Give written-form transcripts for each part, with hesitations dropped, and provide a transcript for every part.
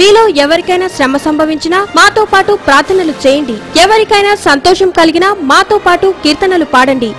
మీలో ఎవరికైనా శ్రమ సంభవించినా మాతో పాటు ప్రార్థనలు చేయండి. ఎవరికైనా సంతోషం కలిగినా మాతో పాటు కీర్తనలు పాడండి.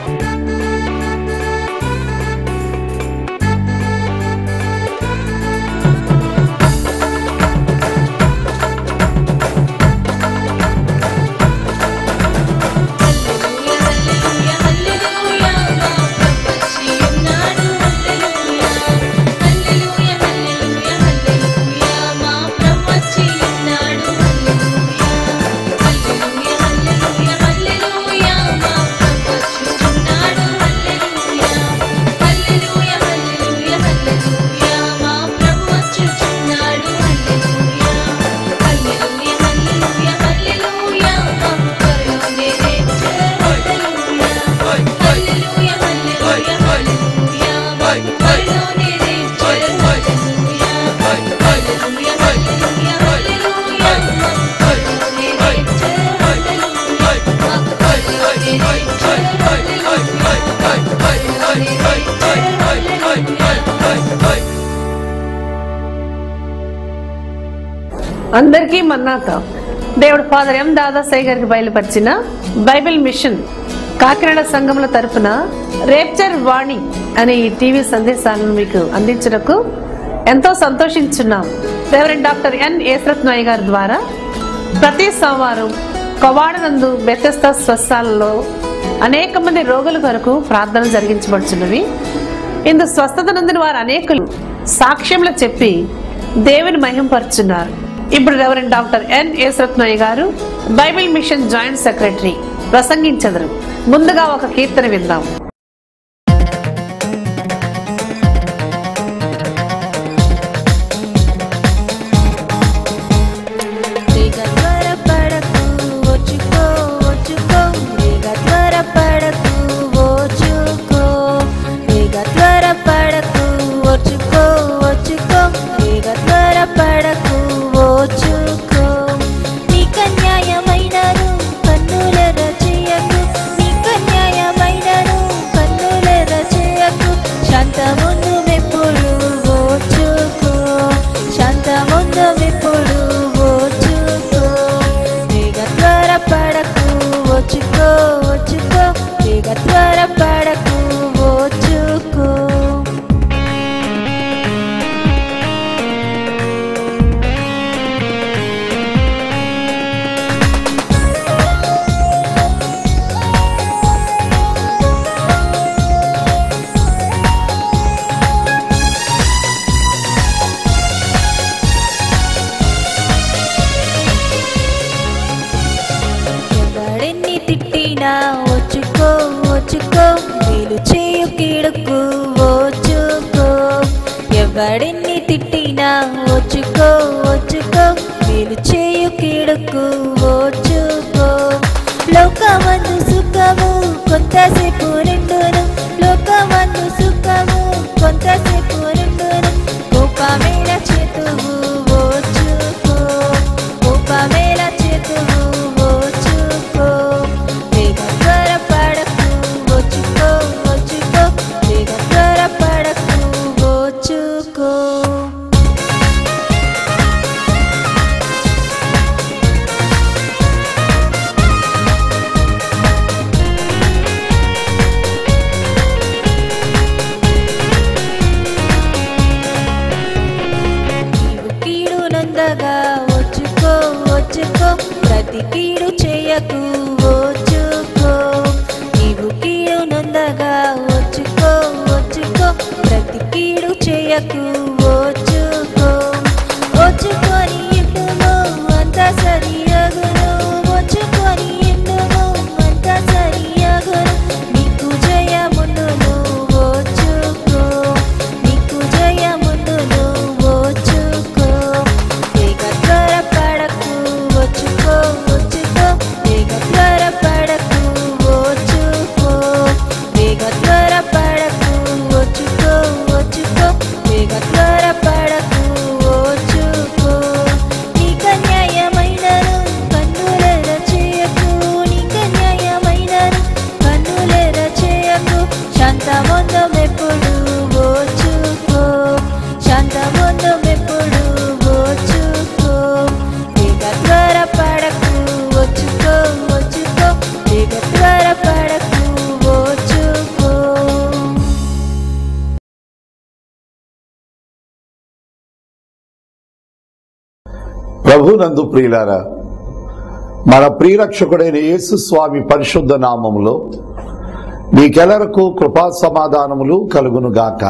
అందరికీ మన్నాత దేవుడు ఫాదర్ ఎం దాదాసాయి గారికి బయలుపరిచిన బైబిల్ మిషన్ కాకినాడ సంఘముల తరపున రేప్చర్ వాణి అనే ఈ టీవీ సందేశాలను మీకు అందించడానికి ఎంతో సంతోషించున్నాం. రెవరెండ్ డాక్టర్ ఎన్ యేసరత్నయ్య గారి ద్వారా ప్రతి సోమవారం కవాడనందు బెతెస్దా స్వస్థాలలో అనేక మంది రోగుల కొరకు ప్రార్థనలు జరిగించబడుచున్నవి. ఇందు స్వస్థత నొందిన వారు అనేకులు సాక్ష్యములు చెప్పి దేవుని మహింపరుచున్నారు. ఇప్పుడు రెవరెండ్ డాక్టర్ ఎన్ యేసరత్నయ్య గారు బైబిల్ మిషన్ జాయింట్ సెక్రటరీ ప్రసంగించెదరు. ముందుగా ఒక కీర్తన విందాం. ఎవడిని తిట్టినా వచ్చుకో వచ్చుకో మేలు చేయు కీడుకు వచ్చుకో. లోకమందు సుఖము కొంతసేపు నిండును, లోకమందు సుఖము కొంతసేపు నిండును. కోపమేల చేతువు వచ్చుకో, కోపమేల చేతువు వచ్చుకో. వేగ త్వరపడకు వచ్చుకో వచ్చుకో, వేగ త్వరపడకు వచ్చుకో. వచ్చుకో వచ్చుకో, ప్రతి కీడు చేయకు వచ్చుకో. నీవు కీడు నొందగా వచ్చుకో వచ్చుకో, ప్రతి కీడు చేయకు వచ్చుకో. వచ్చుకొని ఇండుము అంత సరియగును, వచ్చుకొని ఇండుము అంత సరియగును. నీకు జయముండును వచ్చుకో, నీకు జయముండును వచ్చుకో. వేగ త్వరపడకు వచ్చుకో వచ్చుకో, వేగ త్వర ప్రభునందు ప్రియులారా, మన ప్రియరక్షకుడైన యేసు స్వామి పరిశుద్ధ నామములో మీకెల్లరకు కృపా సమాధానములు కలుగును గాక.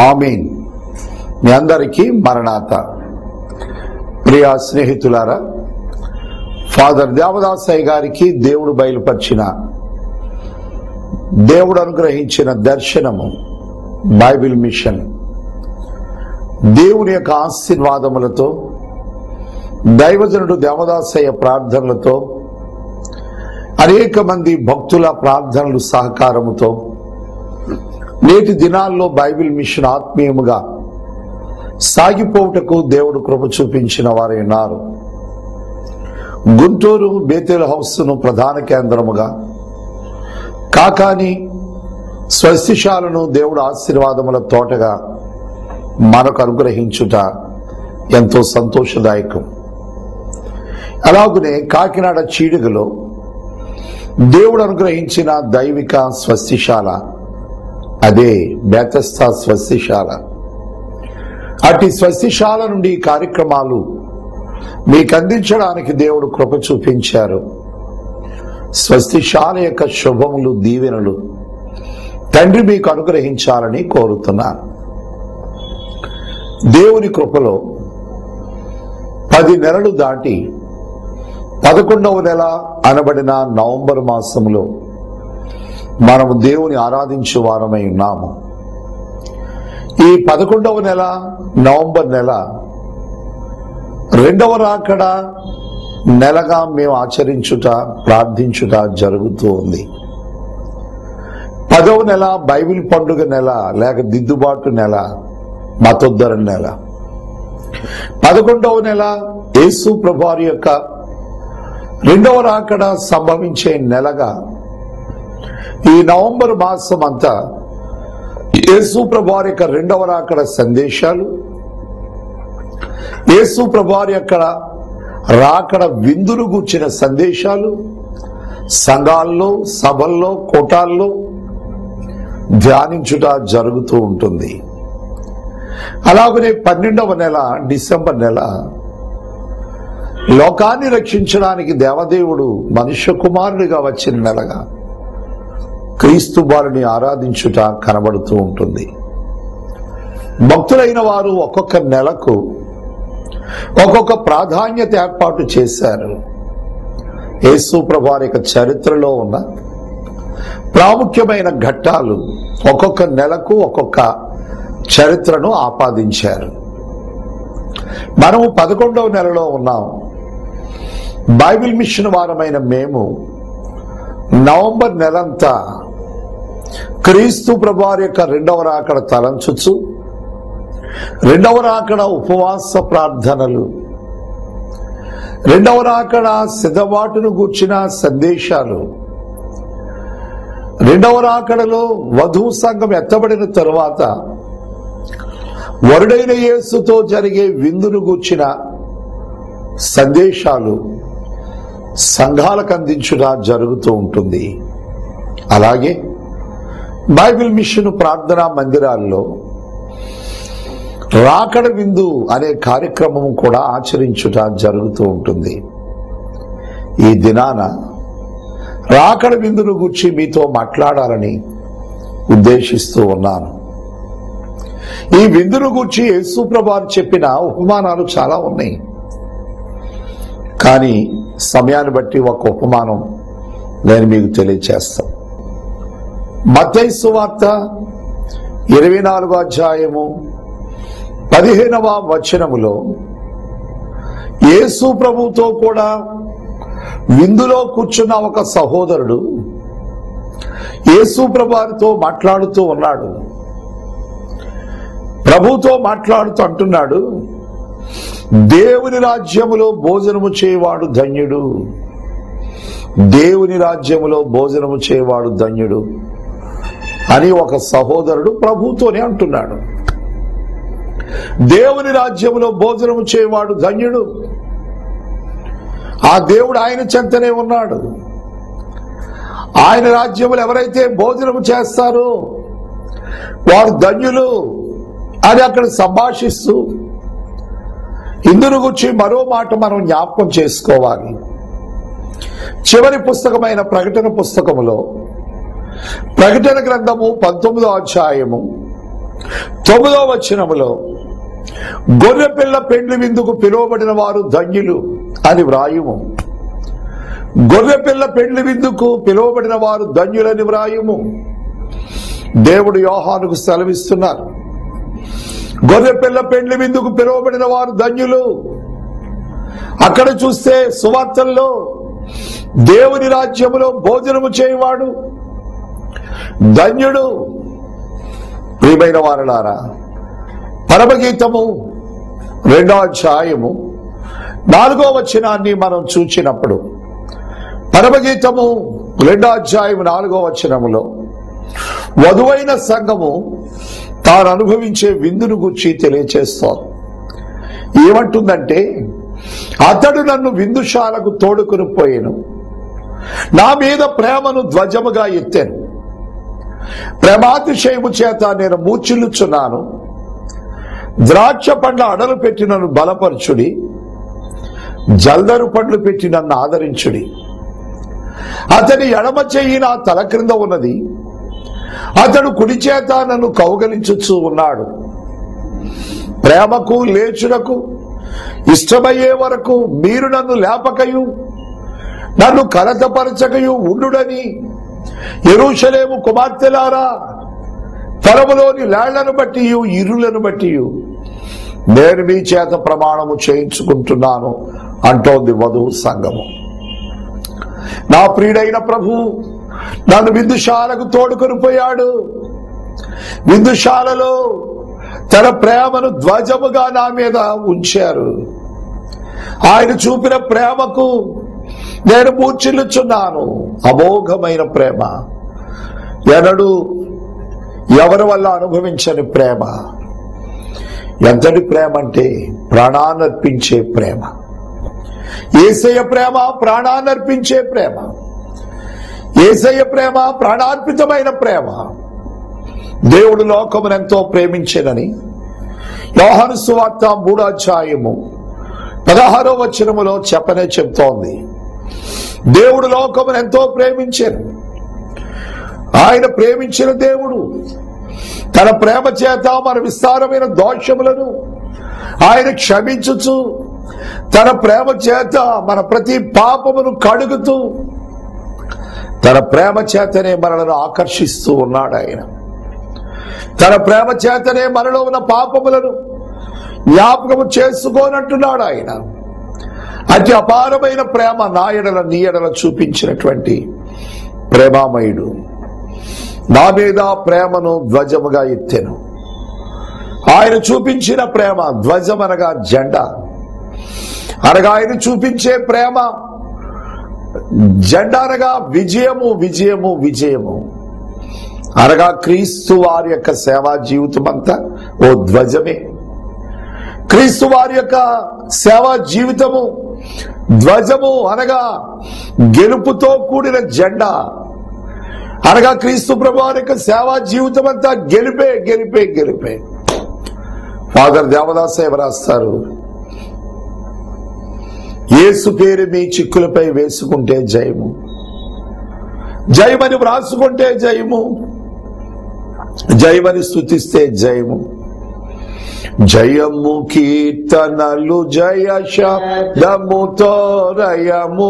ఆమేన్. మీ అందరికీ మరణాత. ప్రియ స్నేహితులారా, ఫాదర్ దేవదాసయ్య గారికి దేవుడు బయలుపరిచిన, దేవుడు అనుగ్రహించిన దర్శనము బైబిల్ మిషన్ దేవుని యొక్క ఆశీర్వాదములతో, దైవజనుడు దేవదాసయ్య ప్రార్థనలతో, అనేక మంది భక్తుల ప్రార్థనలు సహకారముతో నేటి దినాల్లో బైబిల్ మిషన్ ఆత్మీయముగా సాగిపోవుటకు దేవుడు కృప చూపించిన వారు ఉన్నారు. గుంటూరు బేతేల్ హౌస్ను ప్రధాన కేంద్రముగా, కాకాని స్వస్తిశాలను దేవుడు ఆశీర్వాదముల తోటగా మనకు అనుగ్రహించుట ఎంతో సంతోషదాయకం. అలాగనే కాకినాడ చీడుగలో దేవుడు అనుగ్రహించిన దైవిక స్వస్తిశాల, అదే బేతస్తా స్వస్తిశాల. అటు స్వస్తిశాల నుండి కార్యక్రమాలు మీకు అందించడానికి దేవుడు కృప చూపించారు. స్వస్తిశాల యొక్క శుభములు, దీవెనలు తండ్రి మీకు అనుగ్రహించాలని కోరుతున్నాను. దేవుని కృపలో 10 నెలలు దాటి 11వ నెల అనబడిన నవంబర్ మాసంలో మనము దేవుని ఆరాధించే వారమై ఉన్నాము. ఈ 11వ నెల నవంబర్ నెల 2వ రాకడ నెలగా మేము ఆచరించుట, ప్రార్థించుట జరుగుతూ ఉంది. 10వ నెల బైబిల్ పండుగ నెల లేక దిద్దుబాటు నెల, మతోద్ధరణ నెల. 11వ నెల యేసు ప్రభువారి యొక్క 2వ రాకడ సంభవించే నెలగా ఈ నవంబర్ మాసం అంతా యేసు ప్రభువారి యొక్క 2వ రాకడ సందేశాలు, యేసు ప్రభువారి యొక్క రాకడ విందులు గూర్చిన సందేశాలు సంఘాల్లో, సభల్లో, కూటాల్లో ధ్యానించుట జరుగుతూ ఉంటుంది. అలాగనే 12వ నెల డిసెంబర్ నెల లోకాన్ని రక్షించడానికి దేవదేవుడు మనుష్య కుమారుడిగా వచ్చిన నెలగా క్రీస్తు వారిని ఆరాధించుట కనబడుతూ ఉంటుంది. భక్తులైన వారు ఒక్కొక్క నెలకు ఒక్కొక్క ప్రాధాన్యత ఏర్పాటు చేశారు. యేసు ప్రభువారి యొక్క చరిత్రలో ఉన్న ప్రాముఖ్యమైన ఘట్టాలు ఒక్కొక్క నెలకు ఒక్కొక్క చరిత్రను ఆపాదించారు. మనము 11వ నెలలో ఉన్నాం. బైబిల్ మిషన్ వారమైన మేము నవంబర్ నెలంతా క్రీస్తు ప్రభువారి యొక్క 2వ రాకడ తలంచుచు, 2వ రాకడ ఉపవాస ప్రార్థనలు, 2వ రాకడ సిద్ధబాటును గూర్చిన సందేశాలు, 2వ రాకడలో వధువు సంఘం ఎత్తబడిన తరువాత వరుడైన యేసుతో జరిగే విందును గూర్చిన సందేశాలు సంఘాలకు అందించుట జరుగుతూ ఉంటుంది. అలాగే బైబిల్ మిషన్ ప్రార్థనా మందిరాల్లో రాకడ విందు అనే కార్యక్రమం కూడా ఆచరించుట జరుగుతూ ఉంటుంది. ఈ దినాన రాకడ విందును గురించి మీతో మాట్లాడాలని ఉద్దేశిస్తూ ఉన్నాను. ఈ విందును గూర్చి యేసు ప్రభువారు చెప్పిన ఉపమానాలు చాలా ఉన్నాయి. కానీ సమయాన్ని బట్టి ఒక ఉపమానం నేను మీకు తెలియచేస్తాను. మత్తయి సువార్త 24వ అధ్యాయము 15వ వచనములో యేసు ప్రభువుతో కూడా విందులో కూర్చున్న ఒక సహోదరుడు యేసు ప్రభువారితో మాట్లాడుతూ ఉన్నాడు. ప్రభుతో మాట్లాడుతూ అంటున్నాడు, దేవుని రాజ్యములో భోజనము చేయవాడు ధన్యుడు, దేవుని రాజ్యములో భోజనము చేయవాడు ధన్యుడు అని ఒక సహోదరుడు ప్రభుతోనే అంటున్నాడు. దేవుని రాజ్యములో భోజనము చేయవాడు ధన్యుడు. ఆ దేవుడు ఆయన చెంతనే ఉన్నాడు. ఆయన రాజ్యములు ఎవరైతే భోజనము చేస్తారో వారు ధన్యులు అని అక్కడ సంభాషిస్తూ ఇందును గురించి మరో మాట మనం జ్ఞాపకం చేసుకోవాలి. చివరి పుస్తకమైన ప్రకటన పుస్తకములో ప్రకటన గ్రంథము 19వ అధ్యాయము 9వ వచనములో గొర్రెపిల్ల పెండ్లి విందుకు పిలువబడిన వారు ధన్యులు అని వ్రాయుము. గొర్రెపిల్ల పెండ్లి విందుకు పిలువబడిన వారు ధన్యులని వ్రాయుము. దేవుడు యోహానుకు సెలవిస్తున్నారు, గొర్రెపిల్ల పెండ్లి విందుకు పిలువబడిన వారు ధన్యులు. అక్కడ చూస్తే సువార్తల్లో దేవుని రాజ్యములో భోజనము చేయవాడు ధన్యుడు. ప్రియమైన వారలారా, పరమగీతము 2వ అధ్యాయము 4వ వచనాన్ని మనం చూచినప్పుడు, పరమగీతము 2వ అధ్యాయము 4వ వచనములో వధువైన సంఘము తాను అనుభవించే విందును గురించి తెలియచేస్తోంది. ఏమంటుందంటే, అతడు నన్ను విందుశాలకు తోడుకుని పోయెను, నా మీద ప్రేమను ధ్వజముగా ఎత్తెను, ప్రేమాతిశయము చేత నేను మూర్ఛిల్లుచున్నాను, ద్రాక్ష పండ్ల అడలు పెట్టి నన్ను బలపరచుడి, జల్దరు పండ్లు పెట్టి నన్ను ఆదరించుడి. అతని ఎడమ చెయ్యి నా తల క్రింద ఉన్నది, అతడు కుడి చేత నన్ను కౌగలించుచూ ఉన్నాడు. ప్రేమకు లేచుటకు ఇష్టమయ్యే వరకు మీరు నన్ను లేపకయు నన్ను కలతపరచకయు ఉండుడని యెరూషలేము కుమార్తెలారా, తరములోని లేళ్లను బట్టి ఇరులను బట్టి నేను మీ చేత ప్రమాణము చేయించుకుంటున్నాను అంటోంది వధువు సంఘము. నా ప్రియుడైన ప్రభు నన్ను విందుశాలకు తోడుకొని పోయాడు. విందుశాలలో తన ప్రేమను ధ్వజముగా నా మీద ఉంచారు. ఆయన చూపిన ప్రేమకు నేను మూర్ఛిల్లుచున్నాను. అమోఘమైన ప్రేమ, ఎన్నడూ ఎవరి వల్ల అనుభవించని ప్రేమ. ఎంతటి ప్రేమ అంటే ప్రాణాన్నర్పించే ప్రేమ. యేసయ్య ప్రేమ ప్రాణాన్నర్పించే ప్రేమ. యేసయ్య ప్రేమ ప్రాణార్పితమైన ప్రేమ. దేవుడు లోకమును ఎంతో ప్రేమించెనని యోహాను సువార్త 3వ అధ్యాయము 16వ వచనములో చెప్పనే చెప్తోంది. దేవుడు లోకమును ఎంతో ప్రేమించెను. ఆయన ప్రేమించిన దేవుడు తన ప్రేమ చేత మన విస్తారమైన దోషములను ఆయన క్షమించుచు, తన ప్రేమ చేత మన ప్రతి పాపమును కడుగుతూ, తన ప్రేమ చేతనే మనలను ఆకర్షిస్తూ ఉన్నాడు. ఆయన తన ప్రేమ చేతనే మనలో ఉన్న పాపములను జ్ఞాపకము చేసుకోనంటున్నాడు. ఆయన అతి అపారమైన ప్రేమ నా ఎడల నీ ఎడల చూపించినటువంటి ప్రేమామయుడు నా మీద ప్రేమను ధ్వజముగా ఎత్తెను. ఆయన చూపించిన ప్రేమ ధ్వజం అనగా జెండా అనగా, ఆయన చూపించే ప్రేమ జెండా అనగా విజయము విజయము విజయము అనగా క్రీస్తు వారి యొక్క సేవా జీవితం అంతా ఓ ధ్వజమే. క్రీస్తు వారి యొక్క సేవా జీవితము ధ్వజము అనగా గెలుపుతో కూడిన జెండా అనగా క్రీస్తు ప్రభు వారి యొక్క సేవా జీవితం అంతా గెలిపే గెలిపే గెలిపే. ఫాదర్ దేవదాసయ్య రాస్తారు, యేసు పేరు మీ చిక్కులపై వేసుకుంటే జయము, జయమని వ్రాసుకుంటే జయము, జయమని స్తుతిస్తే జయము. జయము కీర్తనలు జయ శబ్దముతో రయము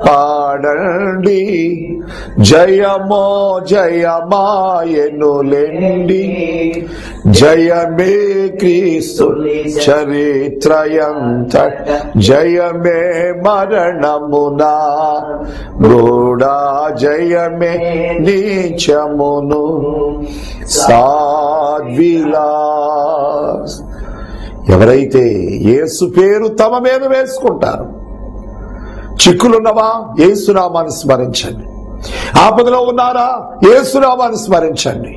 పాడండి, జయమో జయమాయనులెండి, జయమే క్రీస్తు చరిత్రయంత, జయమే మరణమునా గూడా, జయమే నీచమును సాద్విలాస్. ఎవరైతే యేసు పేరు తమ మీద వేసుకుంటారు, చిక్కులున్నవా యేసునామాన్ని స్మరించండి, ఆపదలో ఉన్నారా యేసునామాన్ని స్మరించండి,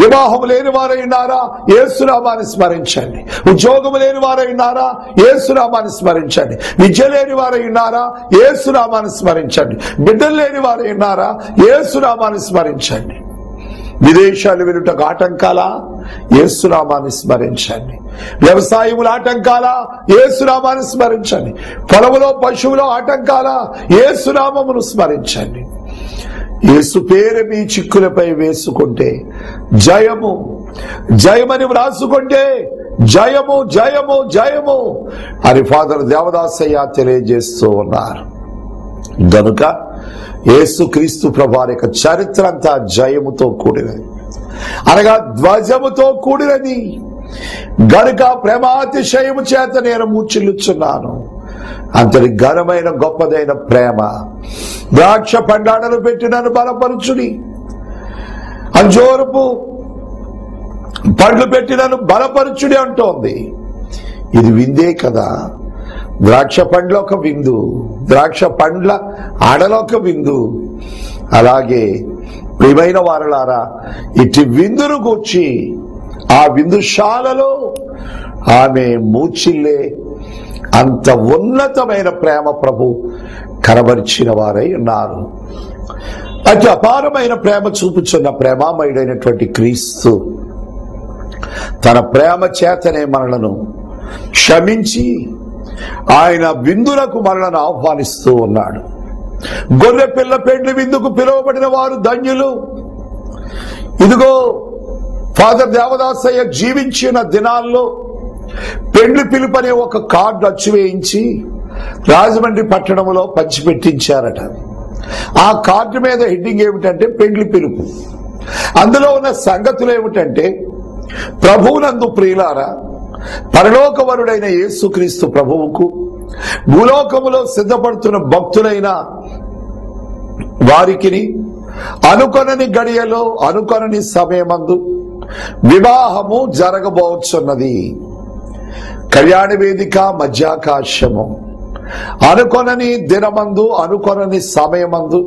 వివాహం లేని వారై ఉన్నారా యేసునామాన్ని స్మరించండి, ఉద్యోగం లేని వారై ఉన్నారా యేసునామాన్ని స్మరించండి, విద్య లేని వారై ఉన్నారా యేసునామాన్ని స్మరించండి, బిడ్డలు లేని వారై ఉన్నారా యేసునామాన్ని స్మరించండి. విదేశాలు వెళ్ళుటకు ఆటంకాలా యేసునామాన్ని స్మరించండి. వ్యవసాయముల ఆటంకాల యేసునామాన్ని స్మరించండి. పొలములో పశువులో ఆటంకాల యేసునామమును స్మరించండి. యేసు పేరు మీ చిక్కులపై వేసుకుంటే జయము, జయమని వ్రాసుకుంటే జయము, జయము, జయము అని ఫాదర్ దేవదాసయ్య తెలియజేస్తూ ఉన్నారు. గనుక యేసుక్రీస్తు ప్రభువారి యొక్క చరిత్ర అంతా జయముతో కూడినది, అనగా ధ్వజముతో కూడినది. గనుక ప్రేమాతిశయము చేత నేను మూర్ఛిల్లుచున్నాను. అంతటి ఘనమైన గొప్పదైన ప్రేమ ద్రాక్ష పండాడలు పెట్టి నన్ను బలపరుచుడి, అంజూరపు పండ్లు పెట్టి నన్ను బలపరుచుడి అంటోంది. ఇది విందే కదా. ద్రాక్ష పండ్ల ఒక విందు, ద్రాక్ష పండ్ల ఆడలొక విందు. అలాగే ప్రియమైన వారలారా, ఇటు విందును గూర్చి ఆ విందుశాలలో ఆమె మూర్ఛిల్లే అంత ఉన్నతమైన ప్రేమ ప్రభు కనబరిచిన వారై ఉన్నారు. అతి అపారమైన ప్రేమ చూపుచున్న ప్రేమామయుడైనటువంటి క్రీస్తు తన ప్రేమ చేతనే మనలను క్షమించి ఆయన విందులకు మనలను ఆహ్వానిస్తూ ఉన్నాడు. గొర్రె పిల్ల పెండ్లి విందుకు పిలువబడిన వారు ధన్యులు. ఇదిగో ఫాదర్ దేవదాసయ్య జీవించిన దినాల్లో పెండ్లి పిలుపు అనే ఒక కార్డు అచ్చువేయించి రాజమండ్రి పట్టణంలో పంచిపెట్టించారట. ఆ కార్డు మీద హెడ్డింగ్ ఏమిటంటే పెండ్లి పిలుపు. అందులో ఉన్న సంగతులు ఏమిటంటే, ప్రభువునందు ప్రియులారా, పరలోకవరుడైన యేసుక్రీస్తు ప్రభువుకు భూలోకములో సిద్ధపడుతున్న భక్తులైన వారికి అనుకొనని గడియలో అనుకొనని సమయమందు వివాహము జరగబోచున్నది. కళ్యాణ వేదిక మధ్యాకాశము అనుకొనని దినమందు అనుకొనని సమయమందు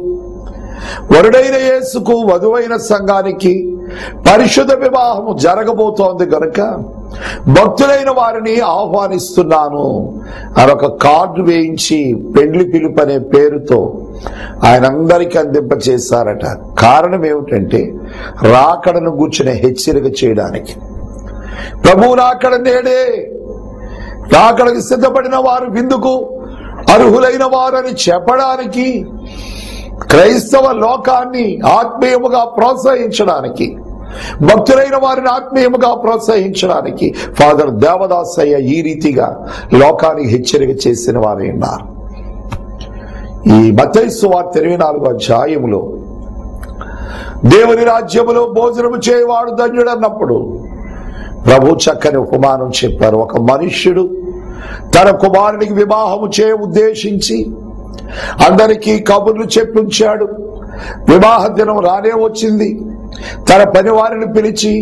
వరుడైన యేసుకు వధువైన సంఘానికి పరిశుద్ధ వివాహము జరగబోతోంది గనుక భక్తులైన వారిని ఆహ్వానిస్తున్నాను అని ఒక కార్డు వేయించి పెండ్లి పిలుపు అనే పేరుతో ఆయన అందరికీ అందింపచేశారట. కారణం ఏమిటంటే, రాకడను గూర్చిన హెచ్చరిక చేయడానికి. ప్రభువు రాకడ నేడే, రాకడకు సిద్ధపడిన వారు విందుకు అర్హులైన వారని చెప్పడానికి, క్రైస్తవ లోకాన్ని ఆత్మీయముగా ప్రోత్సహించడానికి, భక్తులైన వారిని ఆత్మీయముగా ప్రోత్సహించడానికి ఫాదర్ దేవదాసయ్య ఈ రీతిగా లోకానికి హెచ్చరిక చేసిన వారే ఉన్నారు. ఈ మత్తయి సువార్త 24వ అధ్యాయములో దేవుని రాజ్యములో భోజనము చేయవాడు ధన్యుడు అన్నప్పుడు ప్రభు చక్కని ఉపమానం చెప్పారు. ఒక మనుష్యుడు తన కుమారునికి వివాహము చేయ ఉద్దేశించి అందరికీ కబుర్లు చెప్పించాడు. వివాహ దినం రానే వచ్చింది. తన పని వారిని పిలిచి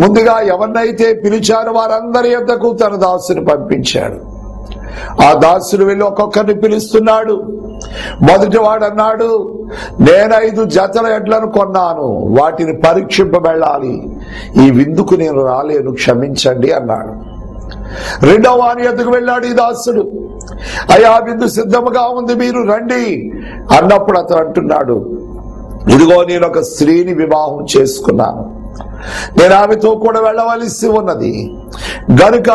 ముందుగా ఎవరినైతే పిలిచారో వారందరి యొద్దకు తన దాసుని పంపించాడు. ఆ దాసుడు వెళ్ళి ఒక్కొక్కరిని పిలుస్తున్నాడు. మొదటి వాడు అన్నాడు, నేను 5 జతల ఎడ్లను కొన్నాను, వాటిని పరీక్షింప వెళ్ళాలి, ఈ విందుకు నేను రాలేను, క్షమించండి అన్నాడు. రెండవ వాని యొద్దకు వెళ్ళాడు ఈ దాసుడు. అయ్యా, విందు సిద్ధముగా ఉంది, మీరు రండి అన్నప్పుడు అతను అంటున్నాడు, ఇదిగో నేను ఒక స్త్రీని వివాహం చేసుకున్నాను, నేను ఆమెతో కూడా వెళ్ళవలసి ఉన్నది గనుక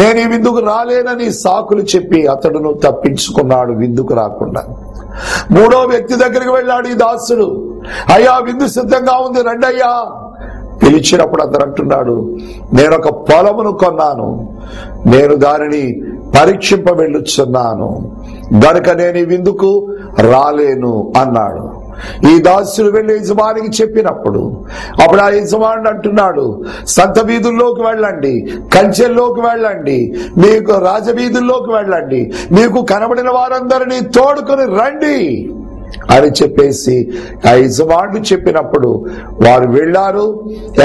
నేను ఈ విందుకు రాలేనని సాకులు చెప్పి అతడును తప్పించుకున్నాడు, విందుకు రాకుండా. మూడో వ్యక్తి దగ్గరికి వెళ్ళాడు ఈ దాసుడు. అయ్యా, విందు సిద్ధంగా ఉంది, రండి అయ్యా. పిలిచినప్పుడు అతను అంటున్నాడు, నేను ఒక పొలమును కొన్నాను, నేను దానిని పరీక్షింప వెళ్ళుచున్నాను గనుక నేను ఈ విందుకు రాలేను అన్నాడు. ఈ దాసుడు వెళ్ళి యజమానికి చెప్పినప్పుడు అప్పుడు ఆ యజమానుడు అంటున్నాడు, సంత వీధుల్లోకి వెళ్ళండి, కంచెల్లోకి వెళ్ళండి, మీకు రాజవీధుల్లోకి వెళ్ళండి, మీకు కనబడిన వారందరినీ తోడుకొని రండి అని చెప్పేసి ఆ యజమానుడు చెప్పినప్పుడు వారు వెళ్ళారు.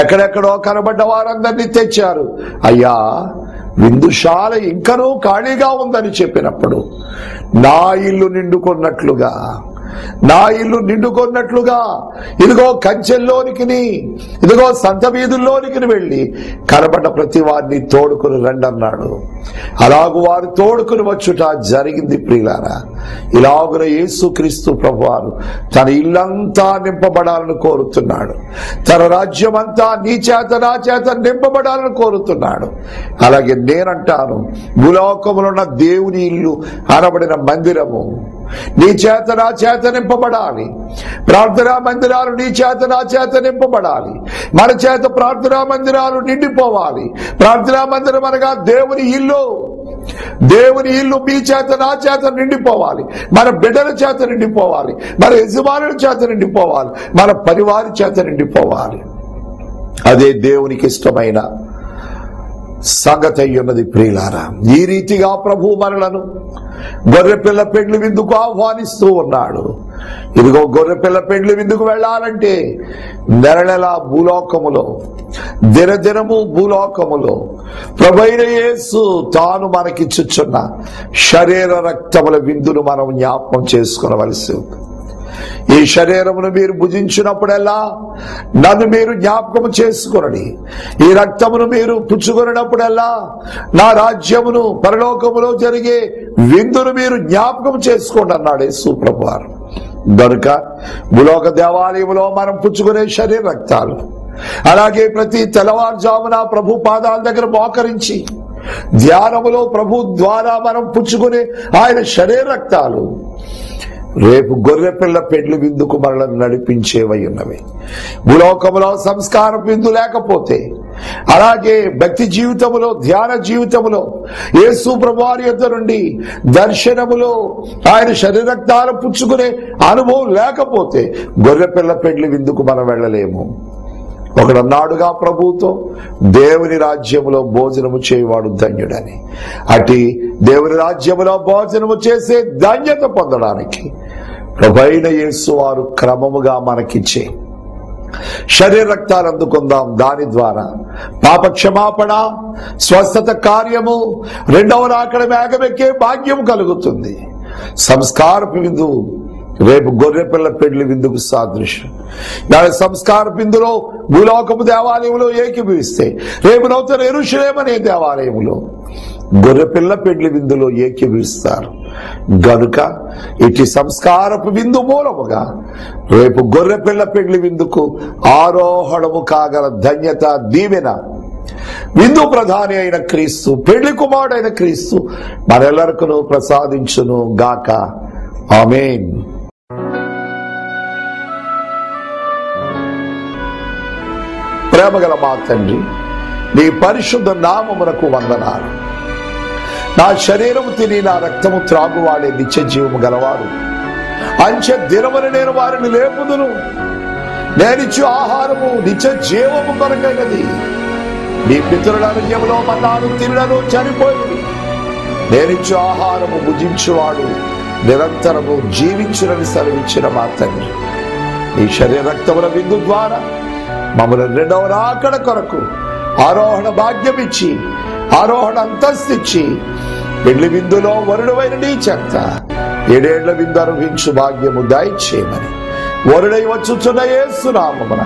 ఎక్కడెక్కడో కనబడ్డ వారందరినీ తెచ్చారు. అయ్యా, విందుశాల ఇంకనూ ఖాళీగా ఉందని చెప్పినప్పుడు నా ఇల్లు నిండుకున్నట్లుగా, నా ఇల్లు నిండుకున్నట్లుగా ఇదిగో కంచెల్లోనికి, ఇదిగో సంత వీధుల్లోనికి వెళ్ళి కనబడ్డ ప్రతి వారిని తోడుకుని రండి అన్నాడు. అలాగూ వారు తోడుకుని వచ్చుట జరిగింది. ప్రియులారా, ఇలాగున యేసుక్రీస్తు ప్రభువారు తన ఇల్లంతా నింపబడాలని కోరుతున్నాడు. తన రాజ్యం అంతా నీ చేత నా చేత నింపబడాలని కోరుతున్నాడు. అలాగే నేనంటాను, భూలోకములో ఉన్న దేవుని ఇల్లు అనబడిన మందిరము నీ చేత నా చేత నింపబడాలి. ప్రార్థనా మందిరాలు నీ చేత నా చేత నింపబడాలి. మన చేత ప్రార్థనా మందిరాలు నిండిపోవాలి. ప్రార్థనా మందిరం అనగా దేవుని ఇల్లు. దేవుని ఇల్లు మీ చేత నా చేత నిండిపోవాలి. మన బిడ్డల చేత నిండిపోవాలి. మన యజమానుల చేత నిండిపోవాలి. మన పరివారి చేత నిండిపోవాలి. అదే దేవునికి ఇష్టమైన సంగతి అయ్యున్నది. ప్రియులారా, ఈ రీతిగా ప్రభు మనలను గొర్రెపిల్ల పెండ్లి విందుకు ఆహ్వానిస్తూ ఉన్నాడు. ఇదిగో గొర్రెపిల్ల పెండ్లి విందుకు వెళ్ళాలంటే నెల భూలోకములో, దినదినము భూలోకములో ప్రభువైన యేసు తాను మనకిచ్చుచున్న శరీర రక్తముల విందును మనం జ్ఞాపకం చేసుకునవలసి ఉంది. ఈ శరీరమును మీరు భుజించినప్పుడల్లా నన్ను మీరు జ్ఞాపకము చేసుకొనండి. ఈ రక్తమును మీరు పుచ్చుకొనినప్పుడల్లా నా రాజ్యమును పరలోకములో జరిగే విందును మీరు జ్ఞాపకం చేసుకోండి అన్నాడు యేసు ప్రభువారు. కనుక భూలోక దేవాలయములో మనం పుచ్చుకునే శరీర రక్తాలు, అలాగే ప్రతి తెల్లవారుజామున ప్రభు పాదాల దగ్గర మోకరించి ధ్యానములో ప్రభు ద్వారా మనం పుచ్చుకునే ఆయన శరీర రక్తాలు రేపు గొర్రెపిల్ల పెండ్లి విందుకు మనల్ని నడిపించేవై ఉన్నవి. భూలోకములో సంస్కార విందు లేకపోతే, అలాగే భక్తి జీవితములో, ధ్యాన జీవితములో, యేసు ప్రభువారి యొద్ద నుండి దర్శనములో ఆయన శరీరక్తాలు పుచ్చుకునే అనుభవం లేకపోతే గొర్రెపిల్ల పెండ్లి విందుకు మనం వెళ్ళలేము. ఒకడన్నాడుగా ప్రభువుతో, దేవుని రాజ్యములో భోజనము చేయవాడు ధన్యుడని. అటు దేవుని రాజ్యములో భోజనము చేసే ధన్యత పొందడానికి ప్రభువైన యేసు వారు క్రమముగా మనకిచ్చే శరీర రక్తాలు అందుకుందాం. దాని ద్వారా పాప క్షమాపణ, స్వస్థత కార్యము, రెండవ రాకడ మేఘమెక్కే భాగ్యం కలుగుతుంది. సంస్కారపు విందు రేపు గొర్రెపిల్ల పెండ్లి విందుకు సాదృశ్యం. దాని సంస్కార విందులో భూలోకపు దేవాలయంలో ఏకీభవిస్తే రేపు నూతన యెరూషలేము అనే దేవాలయంలో గొర్రెపిల్ల పెండ్లి విందులో ఏకీభవిస్తారు. గనుక ఇటు సంస్కారపు విందు మూలముగా రేపు గొర్రెపిల్ల పెండ్లి విందుకు ఆరోహణము కాగల ధన్యత, దీవెన విందు ప్రధాని అయిన క్రీస్తు, పెండ్లి కుమారుడైన క్రీస్తు మరెల్లరికను ప్రసాదించును గాక. ఆమేన్. ప్రేమగల మా తండ్రి, నీ పరిశుద్ధ నామమునకు వందనాలు. నా శరీరము తిని నా రక్తము త్రాగువాడే నిత్య జీవము గలవాడు. అంచె దినమున నేను వారిని లేపుదును. నేనిచ్చు ఆహారము నిత్య జీవము కొరకైనది. నీ పితరుల అరణ్యములో మన్నాను తినను చనిపోయింది. నేనిచ్చు ఆహారము భుజించువాడు నిరంతరము జీవించునని సెలవిచ్చిన మా తండ్రి, నీ శరీర రక్తముల విందు ద్వారా మమ్మల్ని రెండవ రాకడ కొరకు ఆరోహణ భాగ్యం ఇచ్చి, ఆరోహణ అంతస్తుచ్చి, పెళ్లి విందులో వరుడవైన నీ చెంత 7 ఏళ్ల విందు అనుభవించు భాగ్యము దయచేయమని వరుడై వచ్చుచున్న యేసు నామమున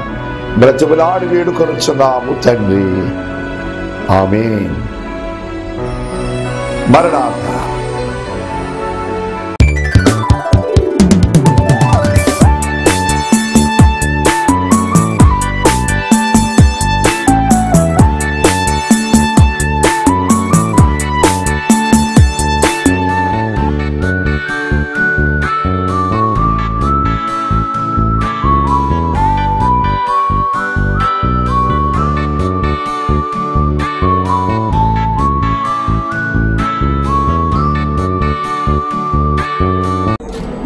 బ్రతిమలాడి వేడుకొనుచున్నాము తండ్రి. ఆమేన్. మరణాత.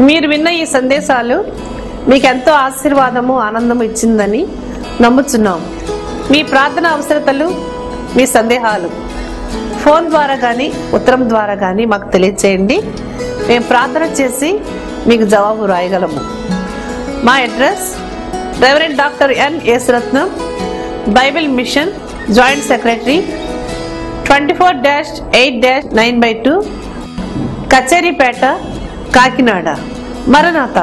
మీరు విన్న ఈ సందేశాలు మీకు ఎంతో ఆశీర్వాదము, ఆనందము ఇచ్చిందని నమ్ముచున్నాం. మీ ప్రార్థన అవసరతలు, మీ సందేహాలు ఫోన్ ద్వారా కానీ ఉత్తరం ద్వారా కానీ మాకు తెలియచేయండి. మేము ప్రార్థన చేసి మీకు జవాబు రాయగలము. మా address reverend doctor N Yesuratnam, Bible mission, joint secretary, 24-8-9/2, Kacheripeta, Kakinada. మరణాత.